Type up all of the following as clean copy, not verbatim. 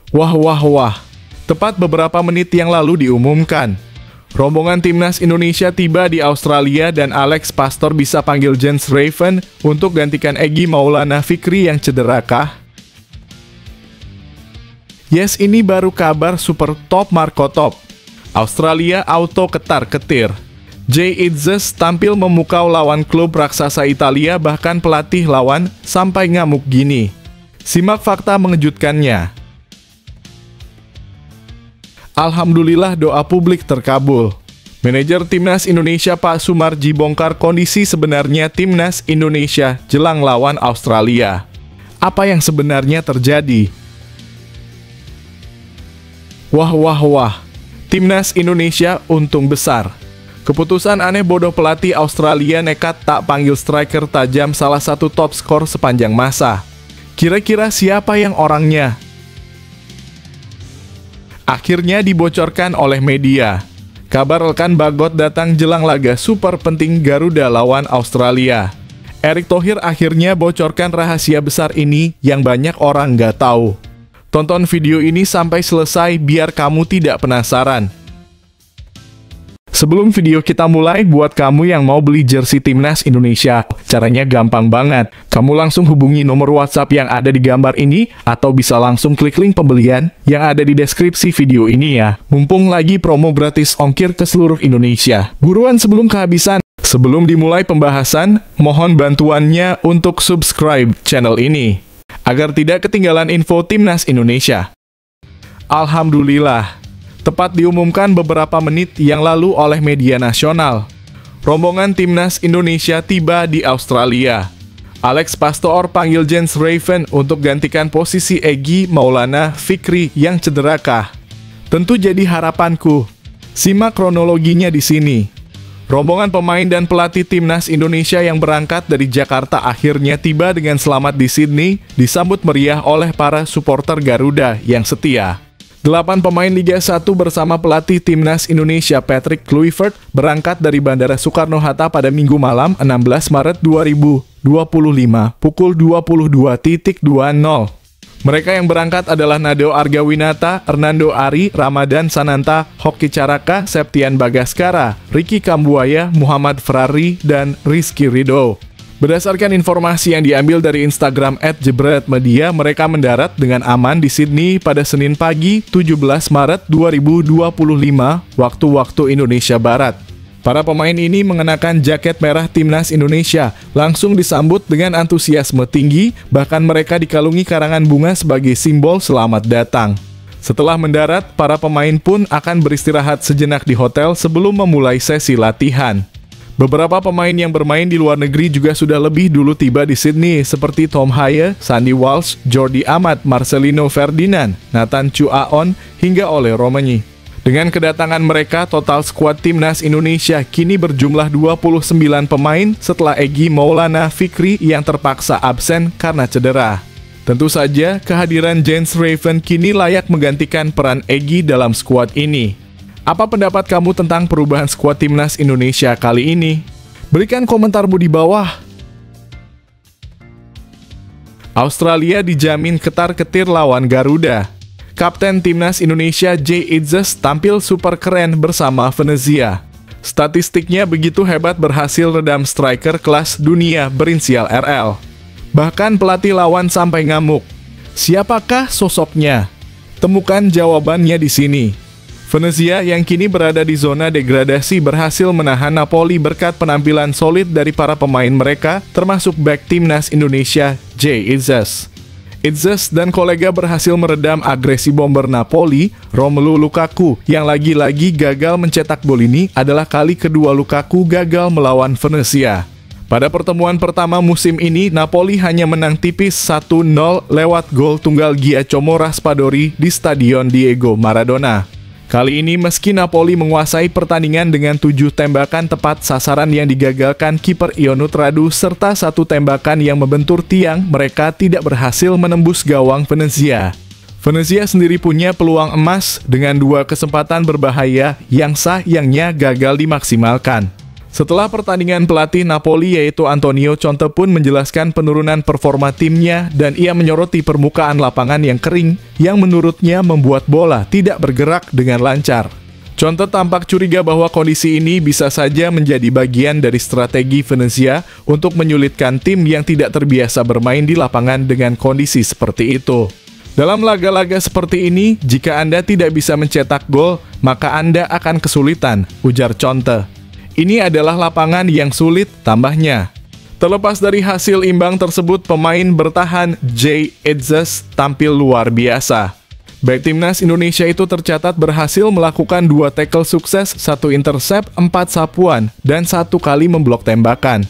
Wah wah wah, tepat beberapa menit yang lalu diumumkan. Rombongan timnas Indonesia tiba di Australia dan Alex Pastor bisa panggil Jens Raven untuk gantikan Egy Maulana Fikri yang cedera kah? Yes, ini baru kabar super top Marco Top. Australia auto ketar-ketir. Jay Itzes tampil memukau lawan klub raksasa Italia, bahkan pelatih lawan sampai ngamuk gini. Simak fakta mengejutkannya. Alhamdulillah doa publik terkabul. Manajer Timnas Indonesia Pak Sumarji bongkar kondisi sebenarnya Timnas Indonesia jelang lawan Australia. Apa yang sebenarnya terjadi? Wah wah wah, Timnas Indonesia untung besar. Keputusan aneh bodoh pelatih Australia nekat tak panggil striker tajam salah satu top skor sepanjang masa. Kira-kira siapa yang orangnya? Akhirnya dibocorkan oleh media. Kabar rekan Bagot datang jelang laga super penting Garuda lawan Australia. Erick Thohir akhirnya bocorkan rahasia besar ini yang banyak orang nggak tahu. Tonton video ini sampai selesai biar kamu tidak penasaran. Sebelum video kita mulai, buat kamu yang mau beli jersey Timnas Indonesia, caranya gampang banget. Kamu langsung hubungi nomor WhatsApp yang ada di gambar ini, atau bisa langsung klik link pembelian yang ada di deskripsi video ini ya. Mumpung lagi promo gratis ongkir ke seluruh Indonesia. Buruan sebelum kehabisan. Sebelum dimulai pembahasan, mohon bantuannya untuk subscribe channel ini, agar tidak ketinggalan info Timnas Indonesia. Alhamdulillah, tepat diumumkan beberapa menit yang lalu oleh media nasional. Rombongan Timnas Indonesia tiba di Australia. Alex Pastor panggil Jens Raven untuk gantikan posisi Egy Maulana Fikri yang cedera kah? Tentu jadi harapanku. Simak kronologinya di sini. Rombongan pemain dan pelatih Timnas Indonesia yang berangkat dari Jakarta akhirnya tiba dengan selamat di Sydney, disambut meriah oleh para supporter Garuda yang setia. 8 pemain Liga 1 bersama pelatih Timnas Indonesia Patrick Kluivert berangkat dari Bandara Soekarno-Hatta pada Minggu malam 16 Maret 2025 pukul 22.20. Mereka yang berangkat adalah Nadeo Argawinata, Hernando Ari, Ramadan Sananta, Hoki Caraka, Septian Bagaskara, Ricky Kambuaya, Muhammad Ferrari, dan Rizky Ridho. Berdasarkan informasi yang diambil dari Instagram @jebretmedia, mereka mendarat dengan aman di Sydney pada Senin pagi 17 Maret 2025 waktu Indonesia Barat. Para pemain ini mengenakan jaket merah Timnas Indonesia, langsung disambut dengan antusiasme tinggi, bahkan mereka dikalungi karangan bunga sebagai simbol selamat datang. Setelah mendarat, para pemain pun akan beristirahat sejenak di hotel sebelum memulai sesi latihan. Beberapa pemain yang bermain di luar negeri juga sudah lebih dulu tiba di Sydney, seperti Tom Haye, Sandy Walsh, Jordi Amat, Marcelino Ferdinand, Nathan Chuaon, hingga Ole Romani. Dengan kedatangan mereka, total skuad Timnas Indonesia kini berjumlah 29 pemain setelah Egy Maulana Fikri yang terpaksa absen karena cedera. Tentu saja, kehadiran Jens Raven kini layak menggantikan peran Egy dalam skuad ini. Apa pendapat kamu tentang perubahan skuad Timnas Indonesia kali ini? Berikan komentarmu di bawah. Australia dijamin ketar-ketir lawan Garuda. Kapten Timnas Indonesia Jay Itzes tampil super keren bersama Venezia. Statistiknya begitu hebat, berhasil redam striker kelas dunia berinisial RL. Bahkan pelatih lawan sampai ngamuk. Siapakah sosoknya? Temukan jawabannya di sini. Venezia yang kini berada di zona degradasi berhasil menahan Napoli berkat penampilan solid dari para pemain mereka, termasuk bek Timnas Indonesia Jay Itzes. Itzes dan kolega berhasil meredam agresi bomber Napoli, Romelu Lukaku, yang lagi-lagi gagal mencetak gol. Ini adalah kali kedua Lukaku gagal melawan Venezia. Pada pertemuan pertama musim ini, Napoli hanya menang tipis 1-0 lewat gol tunggal Giacomo Raspadori di Stadion Diego Maradona. Kali ini meski Napoli menguasai pertandingan dengan 7 tembakan tepat sasaran yang digagalkan kiper Ionut Radu serta 1 tembakan yang membentur tiang, mereka tidak berhasil menembus gawang Venezia. Venezia sendiri punya peluang emas dengan 2 kesempatan berbahaya yang sayangnya gagal dimaksimalkan. Setelah pertandingan, pelatih Napoli yaitu Antonio Conte pun menjelaskan penurunan performa timnya dan ia menyoroti permukaan lapangan yang kering yang menurutnya membuat bola tidak bergerak dengan lancar. Conte tampak curiga bahwa kondisi ini bisa saja menjadi bagian dari strategi Venezia untuk menyulitkan tim yang tidak terbiasa bermain di lapangan dengan kondisi seperti itu. Dalam laga-laga seperti ini, jika Anda tidak bisa mencetak gol, maka Anda akan kesulitan, ujar Conte. Ini adalah lapangan yang sulit, tambahnya. Terlepas dari hasil imbang tersebut, pemain bertahan Jay Itzes tampil luar biasa. Bek timnas Indonesia itu tercatat berhasil melakukan 2 tackle sukses, 1 intercept, 4 sapuan, dan 1 kali memblok tembakan.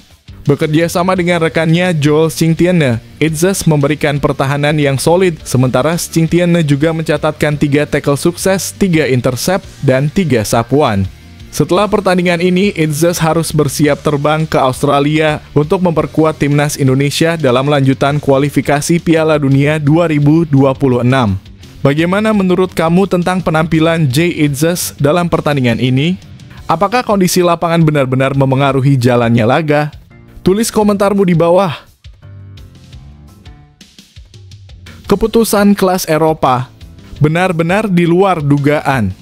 Bekerja sama dengan rekannya Joel Singtiene, Itzes memberikan pertahanan yang solid, sementara Singtiene juga mencatatkan 3 tackle sukses, 3 intercept, dan 3 sapuan. Setelah pertandingan ini, Itzes harus bersiap terbang ke Australia untuk memperkuat timnas Indonesia dalam lanjutan kualifikasi Piala Dunia 2026. Bagaimana menurut kamu tentang penampilan Jay Itzes dalam pertandingan ini? Apakah kondisi lapangan benar-benar memengaruhi jalannya laga? Tulis komentarmu di bawah. Keputusan kelas Eropa benar-benar di luar dugaan.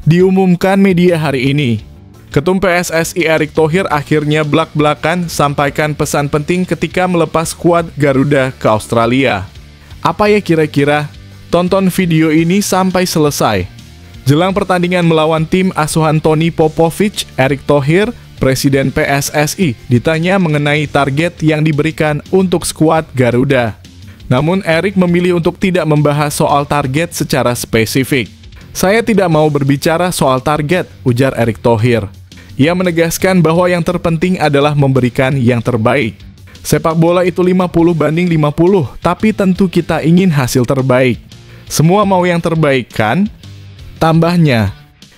Diumumkan media hari ini, Ketum PSSI Erick Thohir akhirnya blak-blakan sampaikan pesan penting ketika melepas skuad Garuda ke Australia. Apa ya kira-kira? Tonton video ini sampai selesai. Jelang pertandingan melawan tim asuhan Tony Popovic, Erick Thohir, Presiden PSSI, ditanya mengenai target yang diberikan untuk skuad Garuda. Namun Erick memilih untuk tidak membahas soal target secara spesifik. Saya tidak mau berbicara soal target, ujar Erick Thohir. Ia menegaskan bahwa yang terpenting adalah memberikan yang terbaik. Sepak bola itu 50-50, tapi tentu kita ingin hasil terbaik. Semua mau yang terbaik, kan? Tambahnya,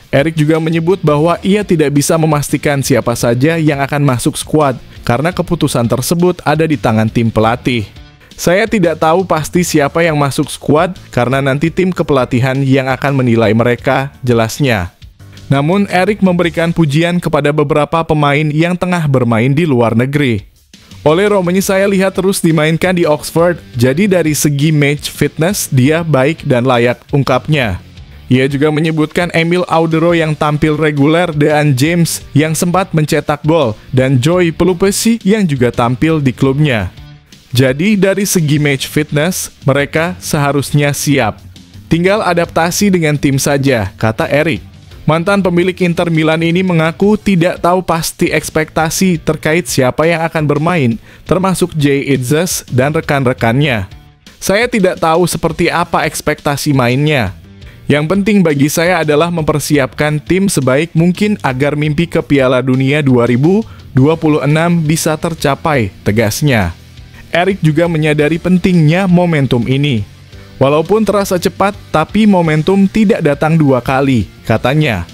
Erick juga menyebut bahwa ia tidak bisa memastikan siapa saja yang akan masuk skuad, karena keputusan tersebut ada di tangan tim pelatih. Saya tidak tahu pasti siapa yang masuk skuad karena nanti tim kepelatihan yang akan menilai mereka, jelasnya. Namun Erick memberikan pujian kepada beberapa pemain yang tengah bermain di luar negeri. Oleh Romani saya lihat terus dimainkan di Oxford, jadi dari segi match fitness dia baik dan layak, ungkapnya. Ia juga menyebutkan Emil Audero yang tampil reguler dan James yang sempat mencetak gol dan Joy Pelupesi yang juga tampil di klubnya. Jadi dari segi match fitness, mereka seharusnya siap. Tinggal adaptasi dengan tim saja, kata Erick. Mantan pemilik Inter Milan ini mengaku tidak tahu pasti ekspektasi terkait siapa yang akan bermain, termasuk Jay Itzes dan rekan-rekannya. Saya tidak tahu seperti apa ekspektasi mainnya. Yang penting bagi saya adalah mempersiapkan tim sebaik mungkin agar mimpi ke Piala Dunia 2026 bisa tercapai, tegasnya. Erick juga menyadari pentingnya momentum ini. Walaupun terasa cepat, tapi momentum tidak datang 2 kali, katanya.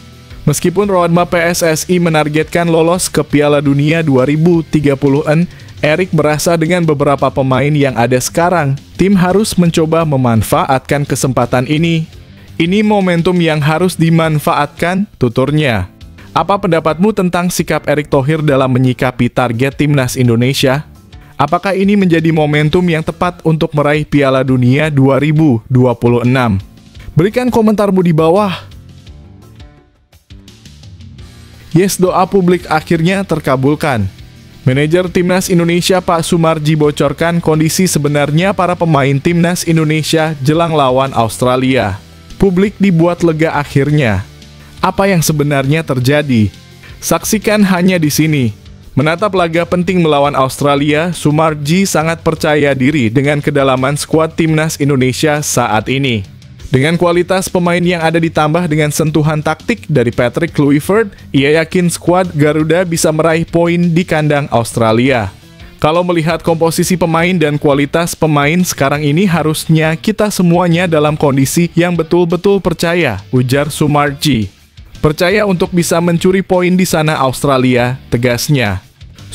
Meskipun roadmap PSSI menargetkan lolos ke Piala Dunia 2030, Erick merasa dengan beberapa pemain yang ada sekarang, tim harus mencoba memanfaatkan kesempatan ini. Ini momentum yang harus dimanfaatkan, tuturnya. Apa pendapatmu tentang sikap Erick Thohir dalam menyikapi target timnas Indonesia? Apakah ini menjadi momentum yang tepat untuk meraih Piala Dunia 2026? Berikan komentarmu di bawah. Yes, doa publik akhirnya terkabulkan. Manajer Timnas Indonesia Pak Sumarji bocorkan kondisi sebenarnya para pemain Timnas Indonesia jelang lawan Australia. Publik dibuat lega akhirnya. Apa yang sebenarnya terjadi? Saksikan hanya di sini. Menatap laga penting melawan Australia, Sumarji sangat percaya diri dengan kedalaman skuad Timnas Indonesia saat ini. Dengan kualitas pemain yang ada ditambah dengan sentuhan taktik dari Patrick Kluivert, ia yakin skuad Garuda bisa meraih poin di kandang Australia. Kalau melihat komposisi pemain dan kualitas pemain sekarang ini harusnya kita semuanya dalam kondisi yang betul-betul percaya, ujar Sumarji. Percaya untuk bisa mencuri poin di sana Australia, tegasnya.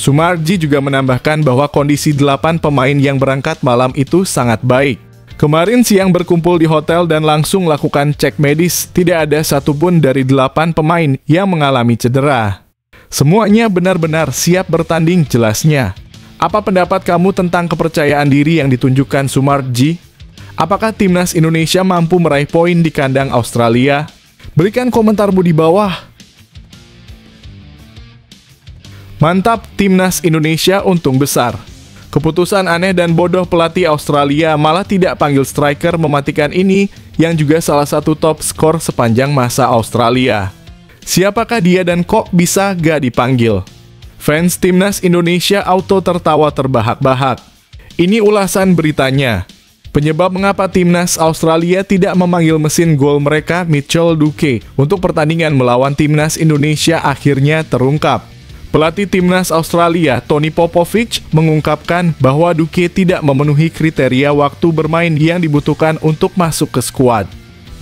Sumarji juga menambahkan bahwa kondisi 8 pemain yang berangkat malam itu sangat baik. Kemarin siang berkumpul di hotel dan langsung lakukan cek medis, tidak ada satupun dari 8 pemain yang mengalami cedera. Semuanya benar-benar siap bertanding jelasnya. Apa pendapat kamu tentang kepercayaan diri yang ditunjukkan Sumarji? Apakah timnas Indonesia mampu meraih poin di kandang Australia? Berikan komentarmu di bawah. Mantap, timnas Indonesia untung besar. Keputusan aneh dan bodoh pelatih Australia malah tidak panggil striker mematikan ini yang juga salah satu top skor sepanjang masa Australia. Siapakah dia dan kok bisa gak dipanggil? Fans timnas Indonesia auto tertawa terbahak-bahak. Ini ulasan beritanya. Penyebab mengapa timnas Australia tidak memanggil mesin gol mereka Mitchell Duque untuk pertandingan melawan timnas Indonesia akhirnya terungkap. Pelatih timnas Australia, Tony Popovich, mengungkapkan bahwa Duque tidak memenuhi kriteria waktu bermain yang dibutuhkan untuk masuk ke skuad.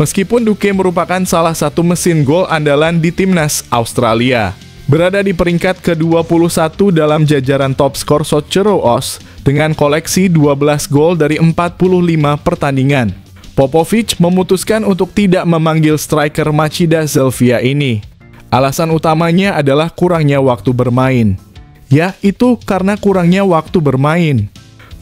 Meskipun Duque merupakan salah satu mesin gol andalan di timnas Australia, berada di peringkat ke-21 dalam jajaran top skor Soccer Oz dengan koleksi 12 gol dari 45 pertandingan. Popovich memutuskan untuk tidak memanggil striker Machida Zelvia ini. Alasan utamanya adalah kurangnya waktu bermain. Ya, itu karena kurangnya waktu bermain.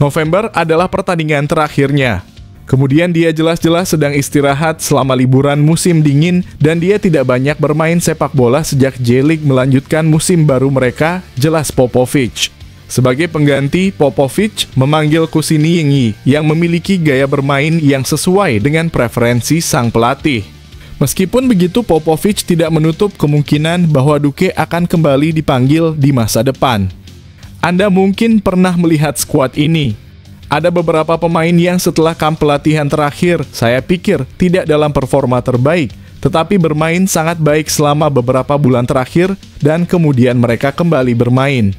November adalah pertandingan terakhirnya. Kemudian dia jelas-jelas sedang istirahat selama liburan musim dingin dan dia tidak banyak bermain sepak bola sejak J-League melanjutkan musim baru mereka, jelas Popovich. Sebagai pengganti, Popovich memanggil Kusiniyi yang memiliki gaya bermain yang sesuai dengan preferensi sang pelatih. Meskipun begitu, Popovich tidak menutup kemungkinan bahwa Duque akan kembali dipanggil di masa depan. Anda mungkin pernah melihat skuad ini. Ada beberapa pemain yang setelah kamp pelatihan terakhir, saya pikir tidak dalam performa terbaik, tetapi bermain sangat baik selama beberapa bulan terakhir dan kemudian mereka kembali bermain.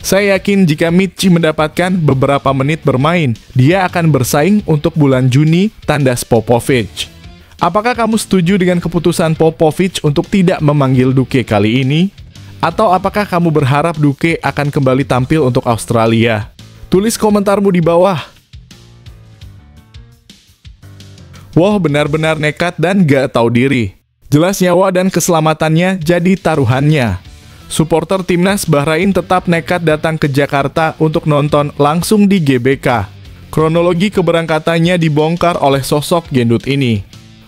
Saya yakin jika Mitchi mendapatkan beberapa menit bermain, dia akan bersaing untuk bulan Juni, tandas Popovich. Apakah kamu setuju dengan keputusan Popovich untuk tidak memanggil Duque kali ini? Atau apakah kamu berharap Duque akan kembali tampil untuk Australia? Tulis komentarmu di bawah. Wah, benar-benar nekat dan gak tahu diri. Jelas nyawa dan keselamatannya jadi taruhannya. Supporter timnas Bahrain tetap nekat datang ke Jakarta untuk nonton langsung di GBK. Kronologi keberangkatannya dibongkar oleh sosok gendut ini.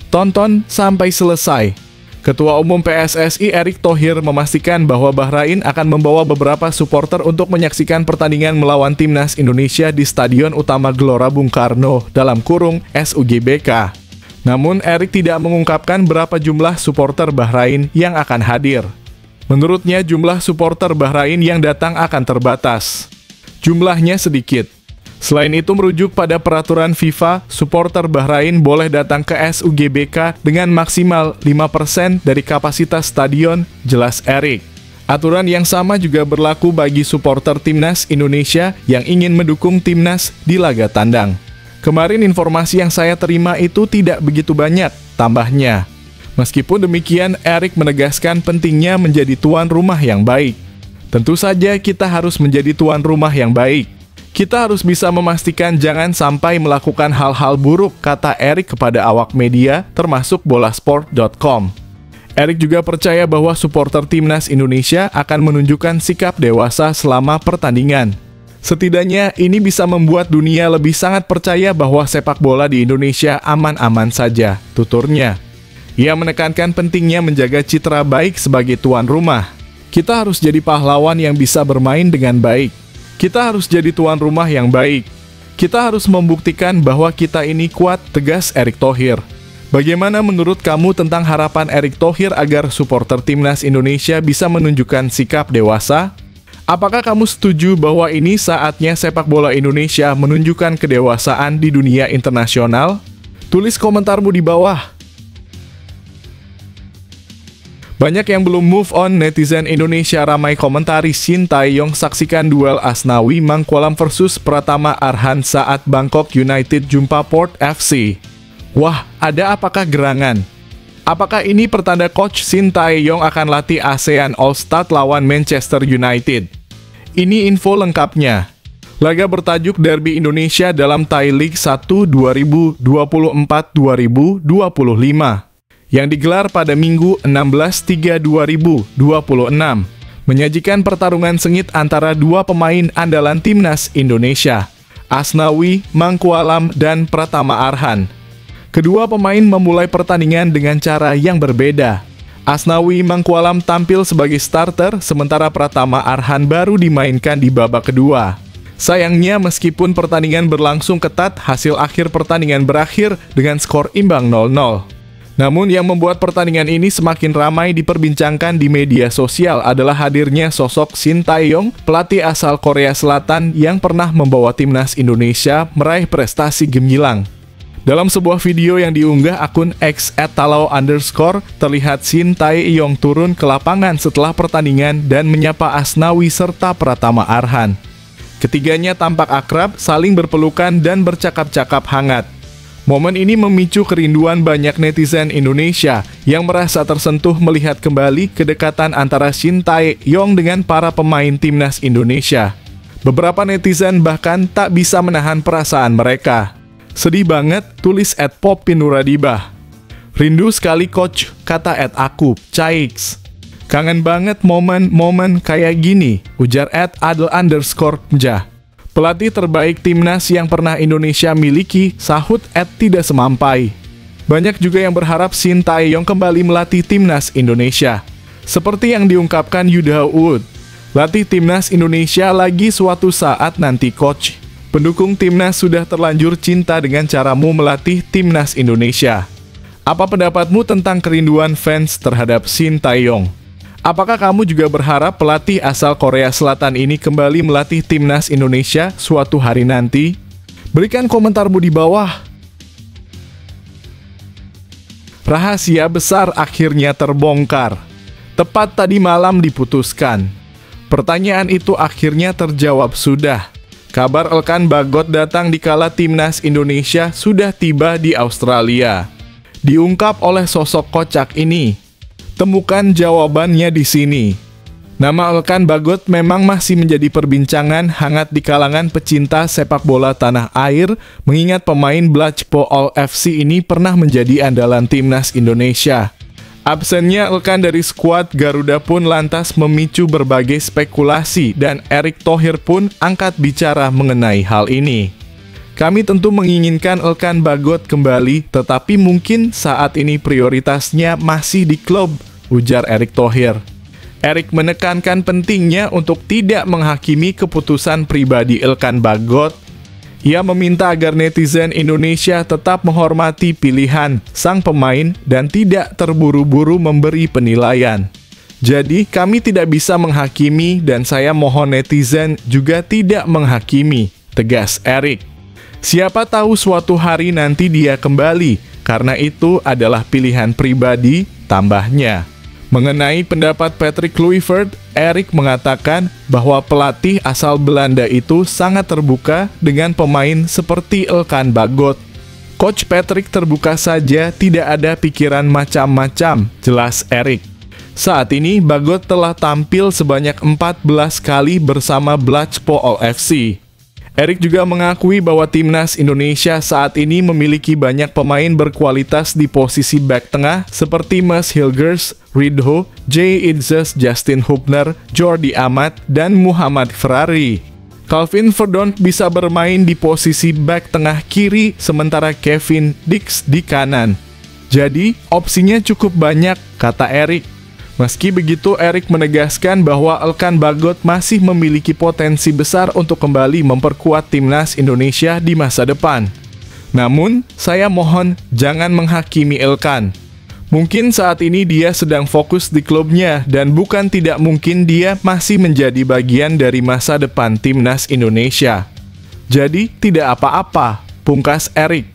Tonton sampai selesai. Ketua Umum PSSI Erick Thohir memastikan bahwa Bahrain akan membawa beberapa supporter untuk menyaksikan pertandingan melawan timnas Indonesia di Stadion Utama Gelora Bung Karno (SUGBK). Namun Erick tidak mengungkapkan berapa jumlah supporter Bahrain yang akan hadir. Menurutnya jumlah supporter Bahrain yang datang akan terbatas. Jumlahnya sedikit. Selain itu merujuk pada peraturan FIFA, supporter Bahrain boleh datang ke SUGBK dengan maksimal 5% dari kapasitas stadion, jelas Erick. Aturan yang sama juga berlaku bagi supporter timnas Indonesia yang ingin mendukung timnas di laga tandang. Kemarin informasi yang saya terima itu tidak begitu banyak, tambahnya. Meskipun demikian, Erick menegaskan pentingnya menjadi tuan rumah yang baik. Tentu saja kita harus menjadi tuan rumah yang baik. Kita harus bisa memastikan jangan sampai melakukan hal-hal buruk, kata Erick kepada awak media, termasuk bolasport.com. Erick juga percaya bahwa supporter timnas Indonesia akan menunjukkan sikap dewasa selama pertandingan. Setidaknya ini bisa membuat dunia lebih sangat percaya bahwa sepak bola di Indonesia aman-aman saja, tuturnya. Ia menekankan pentingnya menjaga citra baik sebagai tuan rumah. Kita harus jadi pahlawan yang bisa bermain dengan baik. Kita harus jadi tuan rumah yang baik. Kita harus membuktikan bahwa kita ini kuat, tegas Erick Thohir. Bagaimana menurut kamu tentang harapan Erick Thohir agar supporter timnas Indonesia bisa menunjukkan sikap dewasa? Apakah kamu setuju bahwa ini saatnya sepak bola Indonesia menunjukkan kedewasaan di dunia internasional? Tulis komentarmu di bawah. Banyak yang belum move on, netizen Indonesia ramai komentari Shin Tae-yong saksikan duel Asnawi Mangkualam versus Pratama Arhan saat Bangkok United jumpa Port FC. Wah, ada apakah gerangan? Apakah ini pertanda coach Shin Tae-yong akan latih ASEAN All-Star lawan Manchester United? Ini info lengkapnya. Laga bertajuk Derby Indonesia dalam Thai League 1 2024-2025. Yang digelar pada Minggu 16/3/2026. menyajikan pertarungan sengit antara dua pemain andalan timnas Indonesia, Asnawi Mangkualam dan Pratama Arhan. Kedua pemain memulai pertandingan dengan cara yang berbeda. Asnawi Mangkualam tampil sebagai starter, sementara Pratama Arhan baru dimainkan di babak kedua. Sayangnya, meskipun pertandingan berlangsung ketat, hasil akhir pertandingan berakhir dengan skor imbang 0-0. Namun yang membuat pertandingan ini semakin ramai diperbincangkan di media sosial adalah hadirnya sosok Shin Tae-yong, pelatih asal Korea Selatan yang pernah membawa timnas Indonesia meraih prestasi gemilang. Dalam sebuah video yang diunggah akun X @talau_, terlihat Shin Tae-yong turun ke lapangan setelah pertandingan dan menyapa Asnawi serta Pratama Arhan. Ketiganya tampak akrab, saling berpelukan dan bercakap-cakap hangat. Momen ini memicu kerinduan banyak netizen Indonesia yang merasa tersentuh melihat kembali kedekatan antara Shin Tae-yong dengan para pemain timnas Indonesia. Beberapa netizen bahkan tak bisa menahan perasaan mereka. "Sedih banget," tulis @popinuradibah. "Rindu sekali coach," kata @aku, Caix. "Kangen banget momen-momen kayak gini," ujar @adel_mjah. "Pelatih terbaik timnas yang pernah Indonesia miliki," sahut @tidak semampai. Banyak juga yang berharap Shin Tae-yong kembali melatih timnas Indonesia. Seperti yang diungkapkan Yuda Wood, "Latih timnas Indonesia lagi suatu saat nanti coach. Pendukung timnas sudah terlanjur cinta dengan caramu melatih timnas Indonesia." Apa pendapatmu tentang kerinduan fans terhadap Shin Tae-yong? Apakah kamu juga berharap pelatih asal Korea Selatan ini kembali melatih timnas Indonesia suatu hari nanti? Berikan komentarmu di bawah. Rahasia besar akhirnya terbongkar. Tepat tadi malam diputuskan. Pertanyaan itu akhirnya terjawab sudah. Kabar Elkan Bagot datang dikala timnas Indonesia sudah tiba di Australia. Diungkap oleh sosok kocak ini. Temukan jawabannya di sini. Nama Elkan Bagot memang masih menjadi perbincangan hangat di kalangan pecinta sepak bola tanah air, mengingat pemain Blacpo FC ini pernah menjadi andalan timnas Indonesia. Absennya Elkan dari skuad Garuda pun lantas memicu berbagai spekulasi dan Erick Thohir pun angkat bicara mengenai hal ini. "Kami tentu menginginkan Elkan Bagot kembali, tetapi mungkin saat ini prioritasnya masih di klub," ujar Erick Thohir. Erick menekankan pentingnya untuk tidak menghakimi keputusan pribadi Elkan Bagot. Ia meminta agar netizen Indonesia tetap menghormati pilihan sang pemain dan tidak terburu-buru memberi penilaian. "Jadi kami tidak bisa menghakimi dan saya mohon netizen juga tidak menghakimi," tegas Erick. "Siapa tahu suatu hari nanti dia kembali, karena itu adalah pilihan pribadi," tambahnya. Mengenai pendapat Patrick Kluivert, Erick mengatakan bahwa pelatih asal Belanda itu sangat terbuka dengan pemain seperti Elkan Bagot. "Coach Patrick terbuka saja, tidak ada pikiran macam-macam," jelas Erick. Saat ini Bagot telah tampil sebanyak 14 kali bersama Blacpo FC. Erick juga mengakui bahwa timnas Indonesia saat ini memiliki banyak pemain berkualitas di posisi bek tengah seperti Mas Hilgers, Ridho, Jay Idzes, Justin Hubner, Jordi Amat, dan Muhammad Ferrari. Calvin Verdonk bisa bermain di posisi bek tengah kiri sementara Kevin Dix di kanan. Jadi, opsinya cukup banyak, kata Erick. Meski begitu, Erick menegaskan bahwa Elkan Bagot masih memiliki potensi besar untuk kembali memperkuat timnas Indonesia di masa depan. Namun, saya mohon jangan menghakimi Elkan. Mungkin saat ini dia sedang fokus di klubnya dan bukan tidak mungkin dia masih menjadi bagian dari masa depan timnas Indonesia. Jadi, tidak apa-apa, pungkas Erick.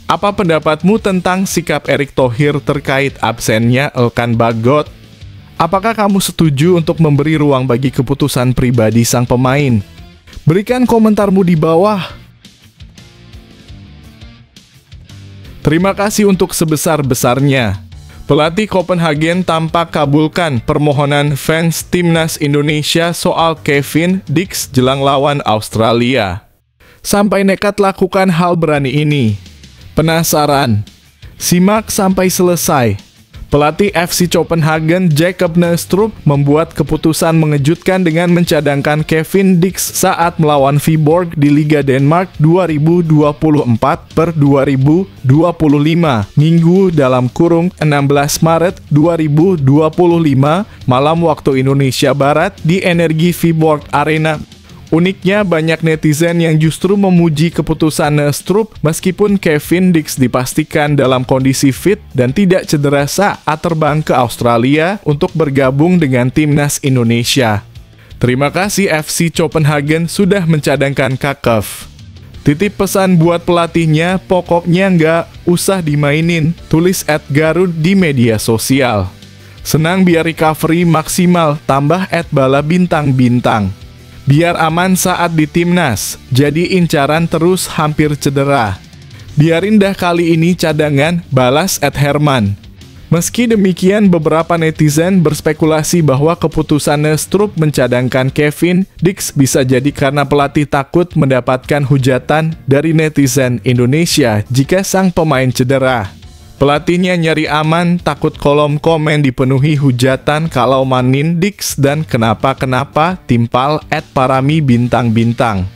Apa pendapatmu tentang sikap Erick Thohir terkait absennya Elkan Bagot? Apakah kamu setuju untuk memberi ruang bagi keputusan pribadi sang pemain? Berikan komentarmu di bawah. Terima kasih untuk sebesar-besarnya. Pelatih Copenhagen tampak kabulkan permohonan fans timnas Indonesia soal Kevin Dix jelang lawan Australia. Sampai nekat lakukan hal berani ini. Penasaran? Simak sampai selesai. Pelatih FC Copenhagen Jacob Nystrom membuat keputusan mengejutkan dengan mencadangkan Kevin Dix saat melawan Viborg di Liga Denmark 2024/2025 Minggu (16 Maret 2025) malam waktu Indonesia Barat di Energi Viborg Arena. Uniknya, banyak netizen yang justru memuji keputusan Nystrom meskipun Kevin Dix dipastikan dalam kondisi fit dan tidak cedera saat terbang ke Australia untuk bergabung dengan timnas Indonesia. Terima kasih FC Copenhagen sudah mencadangkan Kakef. Titip pesan buat pelatihnya, pokoknya nggak usah dimainin, tulis @garud di media sosial. Senang biar recovery maksimal, tambah @bala_bintang-bintang. Biar aman saat di timnas, jadi incaran terus hampir cedera. Biarin dah kali ini cadangan, balas @herman. Meski demikian, beberapa netizen berspekulasi bahwa keputusan Nystrom mencadangkan Kevin Dix bisa jadi karena pelatih takut mendapatkan hujatan dari netizen Indonesia jika sang pemain cedera. Pelatihnya nyari aman, takut kolom komen dipenuhi hujatan kalau mainin Dix dan kenapa-kenapa, timpal @parami_bintang-bintang.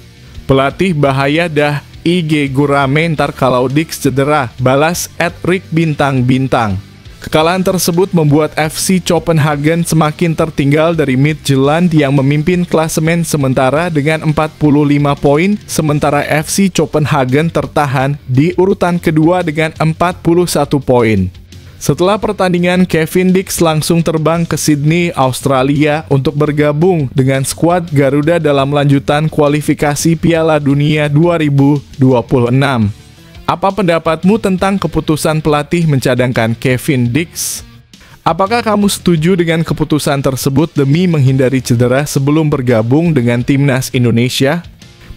Pelatih bahaya dah, IG gurame ntar kalau Dix cedera, balas @rick_bintang-bintang. Kekalahan tersebut membuat FC Copenhagen semakin tertinggal dari Midtjylland yang memimpin klasemen sementara dengan 45 poin, sementara FC Copenhagen tertahan di urutan kedua dengan 41 poin. Setelah pertandingan, Kevin Dix langsung terbang ke Sydney, Australia untuk bergabung dengan skuad Garuda dalam lanjutan kualifikasi Piala Dunia 2026. Apa pendapatmu tentang keputusan pelatih mencadangkan Kevin Dix? Apakah kamu setuju dengan keputusan tersebut demi menghindari cedera sebelum bergabung dengan timnas Indonesia?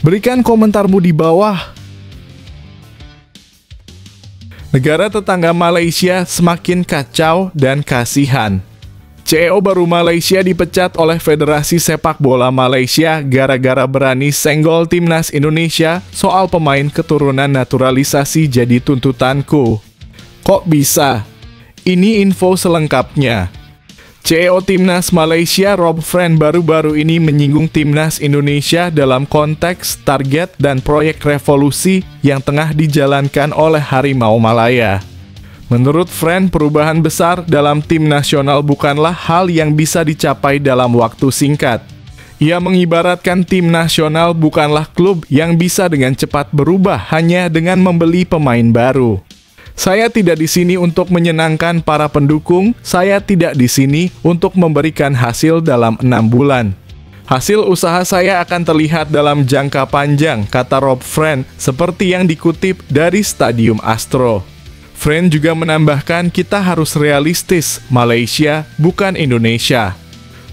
Berikan komentarmu di bawah. Negara tetangga Malaysia semakin kacau dan kasihan. CEO baru Malaysia dipecat oleh Federasi Sepak Bola Malaysia gara-gara berani senggol timnas Indonesia soal pemain keturunan naturalisasi jadi tuntutanku. Kok bisa? Ini info selengkapnya. CEO Timnas Malaysia Rob Friend baru-baru ini menyinggung timnas Indonesia dalam konteks target dan proyek revolusi yang tengah dijalankan oleh Harimau Malaya. Menurut Friend, perubahan besar dalam tim nasional bukanlah hal yang bisa dicapai dalam waktu singkat. Ia mengibaratkan tim nasional bukanlah klub yang bisa dengan cepat berubah hanya dengan membeli pemain baru. Saya tidak di sini untuk menyenangkan para pendukung, saya tidak di sini untuk memberikan hasil dalam 6 bulan. Hasil usaha saya akan terlihat dalam jangka panjang, kata Rob Friend, seperti yang dikutip dari Stadium Astro. Friend juga menambahkan kita harus realistis, Malaysia bukan Indonesia.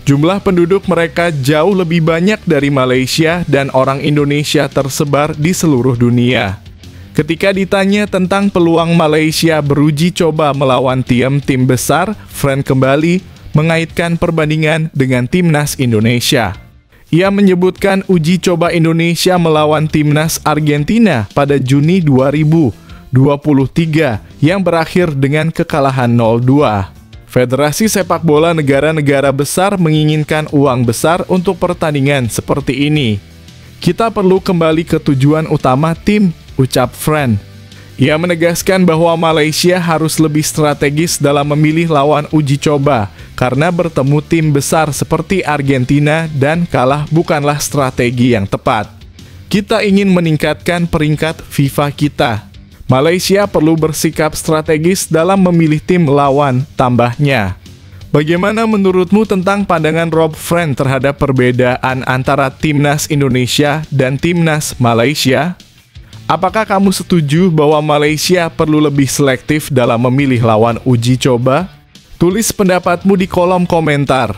Jumlah penduduk mereka jauh lebih banyak dari Malaysia dan orang Indonesia tersebar di seluruh dunia. Ketika ditanya tentang peluang Malaysia beruji coba melawan tim besar, Friend kembali mengaitkan perbandingan dengan timnas Indonesia. Ia menyebutkan uji coba Indonesia melawan timnas Argentina pada Juni 2023 yang berakhir dengan kekalahan 0-2. Federasi sepak bola negara-negara besar menginginkan uang besar untuk pertandingan seperti ini. Kita perlu kembali ke tujuan utama tim, ucap Friend. Ia menegaskan bahwa Malaysia harus lebih strategis dalam memilih lawan uji coba, karena bertemu tim besar seperti Argentina dan kalah bukanlah strategi yang tepat. Kita ingin meningkatkan peringkat FIFA kita. Malaysia perlu bersikap strategis dalam memilih tim lawan, tambahnya. Bagaimana menurutmu tentang pandangan Rob Friend terhadap perbedaan antara timnas Indonesia dan timnas Malaysia? Apakah kamu setuju bahwa Malaysia perlu lebih selektif dalam memilih lawan uji coba? Tulis pendapatmu di kolom komentar.